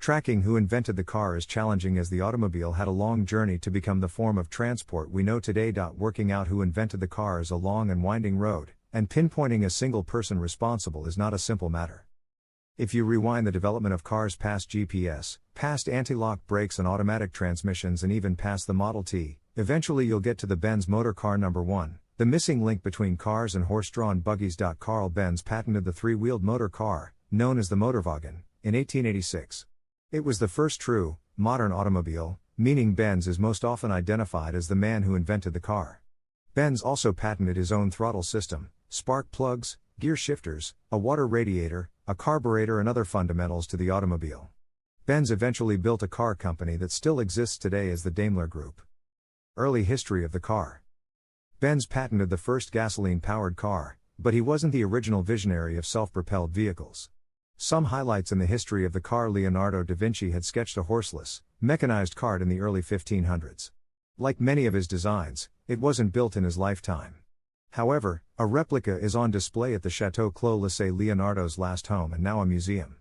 Tracking who invented the car is challenging as the automobile had a long journey to become the form of transport we know today. Working out who invented the car is a long and winding road, and pinpointing a single person responsible is not a simple matter. If you rewind the development of cars past GPS, past anti-lock brakes and automatic transmissions, and even past the Model T, eventually you'll get to the Benz motor car number 1, the missing link between cars and horse-drawn buggies. Carl Benz patented the three-wheeled motor car, known as the Motorwagen, in 1886. It was the first true, modern automobile, meaning Benz is most often identified as the man who invented the car. Benz also patented his own throttle system, spark plugs, gear shifters, a water radiator, a carburetor, and other fundamentals to the automobile. Benz eventually built a car company that still exists today as the Daimler Group. Early history of the car. Benz patented the first gasoline-powered car, but he wasn't the original visionary of self-propelled vehicles. Some highlights in the history of the car: Leonardo da Vinci had sketched a horseless, mechanized cart in the early 1500s. Like many of his designs, it wasn't built in his lifetime. However, a replica is on display at the Chateau Clos Lissé, Leonardo's last home and now a museum.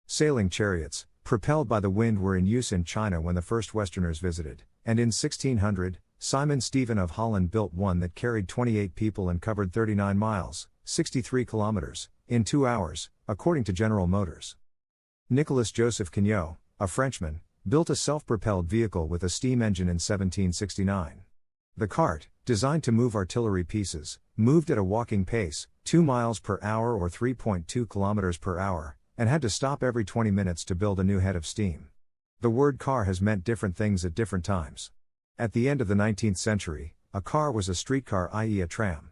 Sailing chariots, propelled by the wind, were in use in China when the first Westerners visited, and in 1600, Simon Stevin of Holland built one that carried 28 people and covered 39 miles, 63 kilometers, in 2 hours, according to General Motors. Nicolas Joseph Cugnot, a Frenchman, built a self-propelled vehicle with a steam engine in 1769. The cart, designed to move artillery pieces, moved at a walking pace, 2 miles per hour or 3.2 kilometers per hour, and had to stop every 20 minutes to build a new head of steam. The word car has meant different things at different times. At the end of the 19th century, a car was a streetcar, i.e. a tram.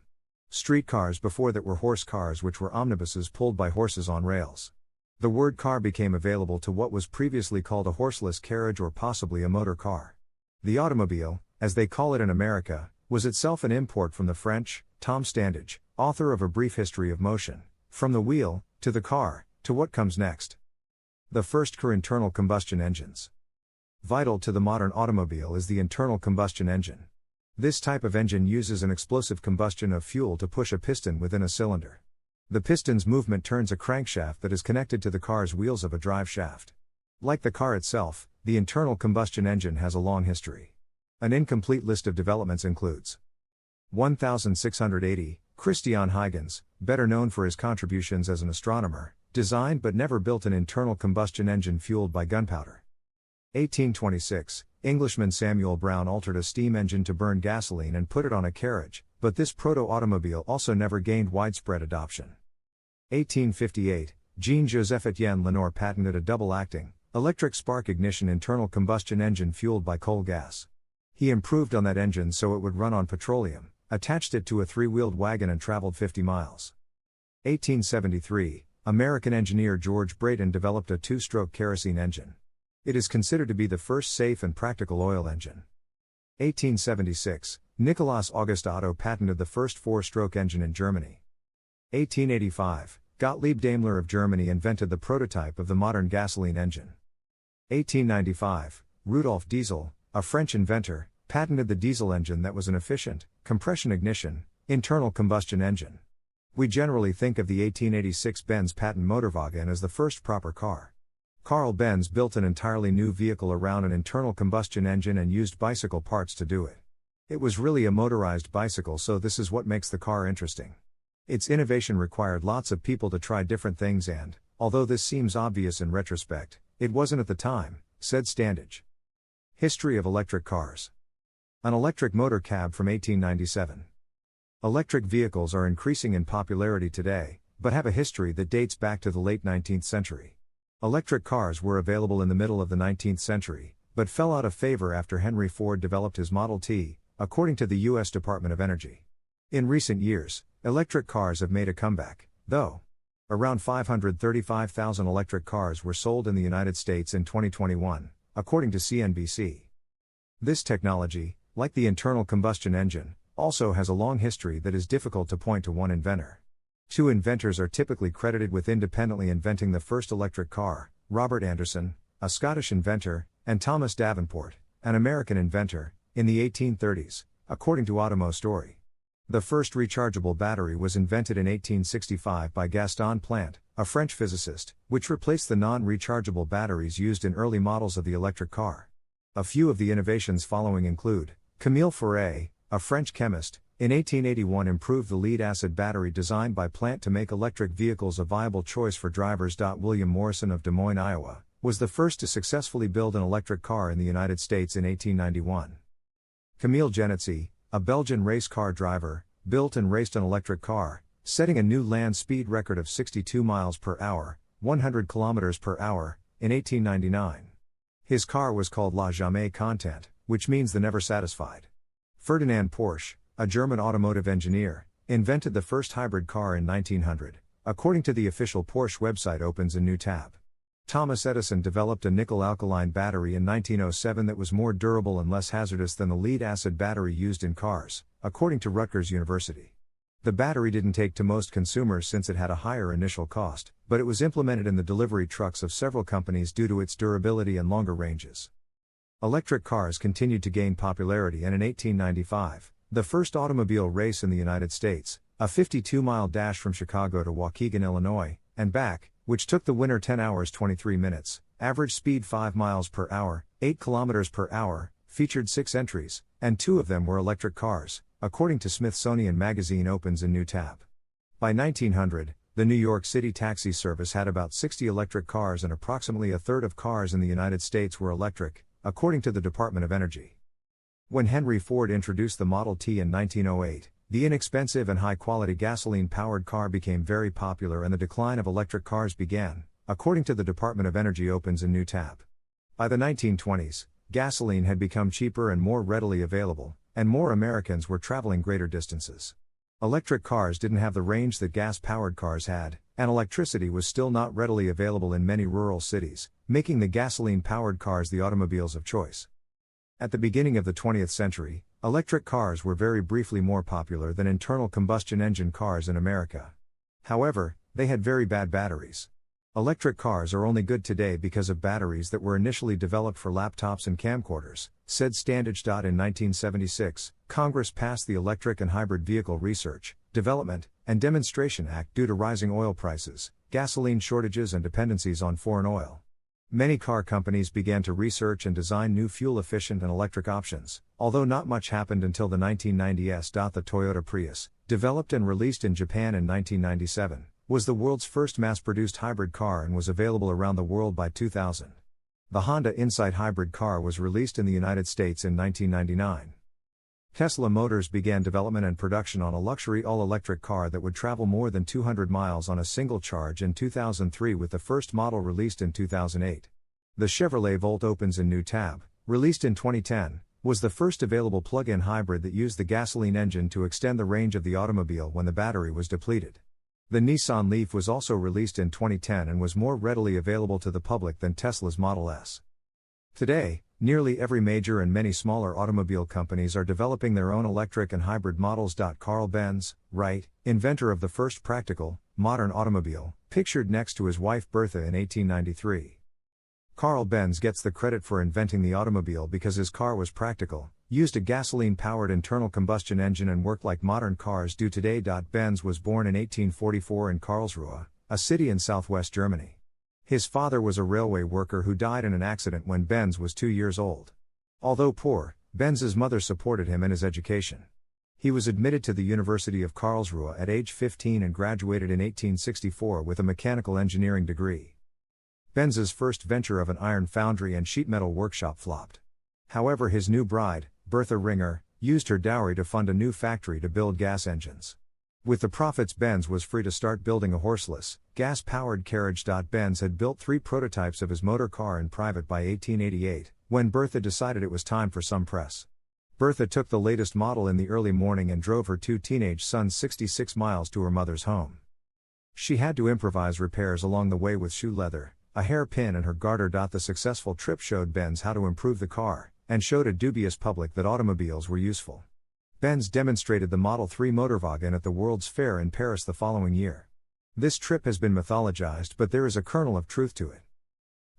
Streetcars before that were horse cars, which were omnibuses pulled by horses on rails. The word car became available to what was previously called a horseless carriage or possibly a motor car. The automobile, as they call it in America, was itself an import from the French. Tom Standage, author of A Brief History of Motion, From the Wheel, to the Car, to What Comes Next. The first car: internal combustion engines. Vital to the modern automobile is the internal combustion engine. This type of engine uses an explosive combustion of fuel to push a piston within a cylinder. The piston's movement turns a crankshaft that is connected to the car's wheels of a drive shaft. Like the car itself, the internal combustion engine has a long history. An incomplete list of developments includes 1680, Christian Huygens, better known for his contributions as an astronomer, designed but never built an internal combustion engine fueled by gunpowder. 1826, Englishman Samuel Brown altered a steam engine to burn gasoline and put it on a carriage, but this proto-automobile also never gained widespread adoption. 1858, Jean-Joseph Etienne Lenoir patented a double-acting, electric spark ignition internal combustion engine fueled by coal gas. He improved on that engine so it would run on petroleum, attached it to a three-wheeled wagon and traveled 50 miles. 1873, American engineer George Brayton developed a two-stroke kerosene engine. It is considered to be the first safe and practical oil engine. 1876, Nicolas Auguste Otto patented the first four-stroke engine in Germany. 1885, Gottlieb Daimler of Germany invented the prototype of the modern gasoline engine. 1895, Rudolf Diesel, a French inventor, patented the diesel engine that was an efficient, compression ignition, internal combustion engine. We generally think of the 1886 Benz patent Motorwagen as the first proper car. Carl Benz built an entirely new vehicle around an internal combustion engine and used bicycle parts to do it. It was really a motorized bicycle, so this is what makes the car interesting. Its innovation required lots of people to try different things and, although this seems obvious in retrospect, it wasn't at the time, said Standage. History of electric cars. An electric motor cab from 1897. Electric vehicles are increasing in popularity today, but have a history that dates back to the late 19th century. Electric cars were available in the middle of the 19th century, but fell out of favor after Henry Ford developed his Model T, according to the U.S. Department of Energy. In recent years, electric cars have made a comeback, though. Around 535,000 electric cars were sold in the United States in 2021, according to CNBC. This technology, like the internal combustion engine, also has a long history that is difficult to point to one inventor. Two inventors are typically credited with independently inventing the first electric car: Robert Anderson, a Scottish inventor, and Thomas Davenport, an American inventor, in the 1830s, according to Automo Story. The first rechargeable battery was invented in 1865 by Gaston Plante, a French physicist, which replaced the non-rechargeable batteries used in early models of the electric car. A few of the innovations following include: Camille Faure, a French chemist, in 1881 improved the lead-acid battery designed by Plante to make electric vehicles a viable choice for drivers. William Morrison of Des Moines, Iowa, was the first to successfully build an electric car in the United States in 1891. Camille Genetzi, a Belgian race car driver, built and raced an electric car, setting a new land speed record of 62 miles per hour, 100 kilometers per hour, in 1899. His car was called La Jamais Content, which means the never satisfied. Ferdinand Porsche, a German automotive engineer, invented the first hybrid car in 1900. According to the official Porsche website, opens a new tab. Thomas Edison developed a nickel-alkaline battery in 1907 that was more durable and less hazardous than the lead-acid battery used in cars, according to Rutgers University. The battery didn't take to most consumers since it had a higher initial cost, but it was implemented in the delivery trucks of several companies due to its durability and longer ranges. Electric cars continued to gain popularity, and in 1895, the first automobile race in the United States, a 52-mile dash from Chicago to Waukegan, Illinois, and back, which took the winner 10 hours 23 minutes, average speed 5 miles per hour, 8 kilometers per hour, featured 6 entries, and 2 of them were electric cars, according to Smithsonian Magazine. Opens a new tab. By 1900, the New York City taxi service had about 60 electric cars, and approximately a third of cars in the United States were electric, according to the Department of Energy. When Henry Ford introduced the Model T in 1908, the inexpensive and high-quality gasoline-powered car became very popular, and the decline of electric cars began, according to the Department of Energy. Opens a new tab. By the 1920s, gasoline had become cheaper and more readily available, and more Americans were traveling greater distances. Electric cars didn't have the range that gas-powered cars had, and electricity was still not readily available in many rural cities, making the gasoline-powered cars the automobiles of choice. At the beginning of the 20th century, electric cars were very briefly more popular than internal combustion engine cars in America. However, they had very bad batteries. Electric cars are only good today because of batteries that were initially developed for laptops and camcorders, said Standage. In 1976, Congress passed the Electric and Hybrid Vehicle Research, Development, and Demonstration Act due to rising oil prices, gasoline shortages, and dependencies on foreign oil. Many car companies began to research and design new fuel-efficient and electric options, although not much happened until the 1990s. The Toyota Prius, developed and released in Japan in 1997, was the world's first mass-produced hybrid car and was available around the world by 2000. The Honda Insight hybrid car was released in the United States in 1999. Tesla Motors began development and production on a luxury all-electric car that would travel more than 200 miles on a single charge in 2003, with the first model released in 2008. The Chevrolet Volt opens a new tab. Released in 2010, was the first available plug-in hybrid that used the gasoline engine to extend the range of the automobile when the battery was depleted. The Nissan Leaf was also released in 2010 and was more readily available to the public than Tesla's Model S. Today, nearly every major and many smaller automobile companies are developing their own electric and hybrid models. Carl Benz, Wright, inventor of the first practical, modern automobile, pictured next to his wife Bertha in 1893. Carl Benz gets the credit for inventing the automobile because his car was practical, used a gasoline-powered internal combustion engine, and worked like modern cars do today. Benz was born in 1844 in Karlsruhe, a city in southwest Germany. His father was a railway worker who died in an accident when Benz was 2 years old. Although poor, Benz's mother supported him in his education. He was admitted to the University of Karlsruhe at age 15 and graduated in 1864 with a mechanical engineering degree. Benz's first venture of an iron foundry and sheet metal workshop flopped. However, his new bride, Bertha Ringer, used her dowry to fund a new factory to build gas engines. With the profits, Benz was free to start building a horseless, gas-powered carriage. Benz had built 3 prototypes of his motor car in private by 1888, when Bertha decided it was time for some press. Bertha took the latest model in the early morning and drove her 2 teenage sons 66 miles to her mother's home. She had to improvise repairs along the way with shoe leather, a hairpin, and her garter. The successful trip showed Benz how to improve the car, and showed a dubious public that automobiles were useful. Benz demonstrated the Model 3 Motorwagen at the World's Fair in Paris the following year. This trip has been mythologized, but there is a kernel of truth to it.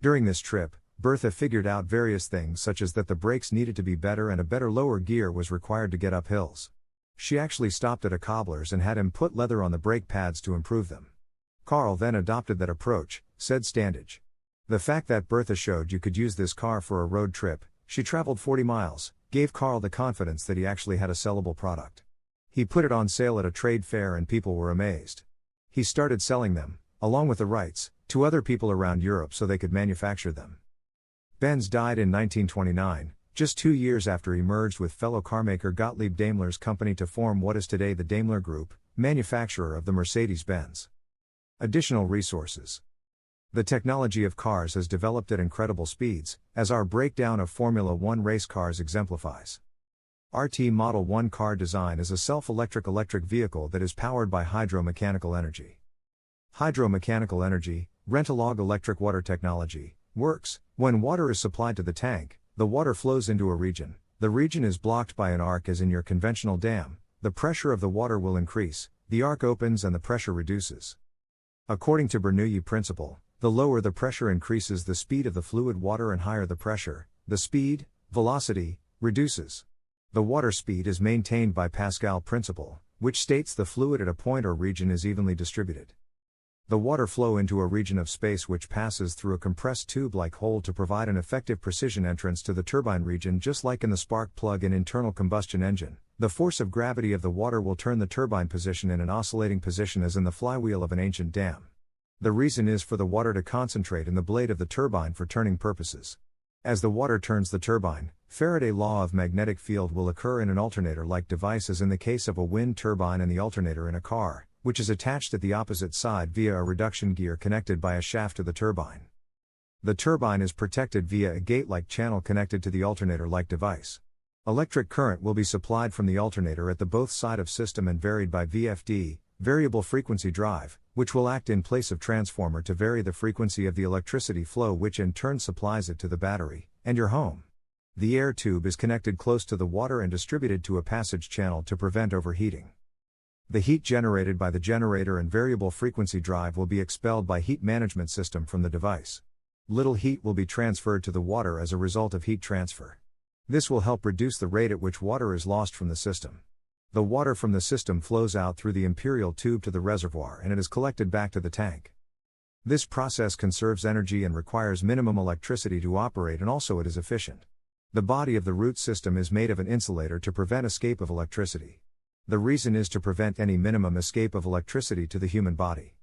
During this trip, Bertha figured out various things, such as that the brakes needed to be better and a better lower gear was required to get up hills. She actually stopped at a cobbler's and had him put leather on the brake pads to improve them. Carl then adopted that approach, said Standage. The fact that Bertha showed you could use this car for a road trip, she traveled 40 miles, gave Carl the confidence that he actually had a sellable product. He put it on sale at a trade fair and people were amazed. He started selling them, along with the rights, to other people around Europe so they could manufacture them. Benz died in 1929, just 2 years after he merged with fellow carmaker Gottlieb Daimler's company to form what is today the Daimler Group, manufacturer of the Mercedes-Benz. Additional resources. The technology of cars has developed at incredible speeds, as our breakdown of Formula One race cars exemplifies. RT Model 1 car design is a self-electric electric vehicle that is powered by hydromechanical energy. Hydromechanical energy, Rentalogue electric water technology, works when water is supplied to the tank, the water flows into a region, the region is blocked by an arc as in your conventional dam, the pressure of the water will increase, the arc opens and the pressure reduces. According to Bernoulli principle, the lower the pressure increases the speed of the fluid water and higher the pressure, the speed, velocity, reduces. The water speed is maintained by Pascal principle, which states the fluid at a point or region is evenly distributed. The water flow into a region of space which passes through a compressed tube-like hole to provide an effective precision entrance to the turbine region just like in the spark plug in internal combustion engine. The force of gravity of the water will turn the turbine position in an oscillating position as in the flywheel of an ancient dam. The reason is for the water to concentrate in the blade of the turbine for turning purposes. As the water turns the turbine, Faraday law of magnetic field will occur in an alternator-like device as in the case of a wind turbine and the alternator in a car, which is attached at the opposite side via a reduction gear connected by a shaft to the turbine. The turbine is protected via a gate-like channel connected to the alternator-like device. Electric current will be supplied from the alternator at the both side of system and varied by VFD, variable frequency drive, which will act in place of transformer to vary the frequency of the electricity flow which in turn supplies it to the battery, and your home. The air tube is connected close to the water and distributed to a passage channel to prevent overheating. The heat generated by the generator and variable frequency drive will be expelled by heat management system from the device. Little heat will be transferred to the water as a result of heat transfer. This will help reduce the rate at which water is lost from the system. The water from the system flows out through the imperial tube to the reservoir and it is collected back to the tank. This process conserves energy and requires minimum electricity to operate and also it is efficient. The body of the root system is made of an insulator to prevent escape of electricity. The reason is to prevent any minimum escape of electricity to the human body.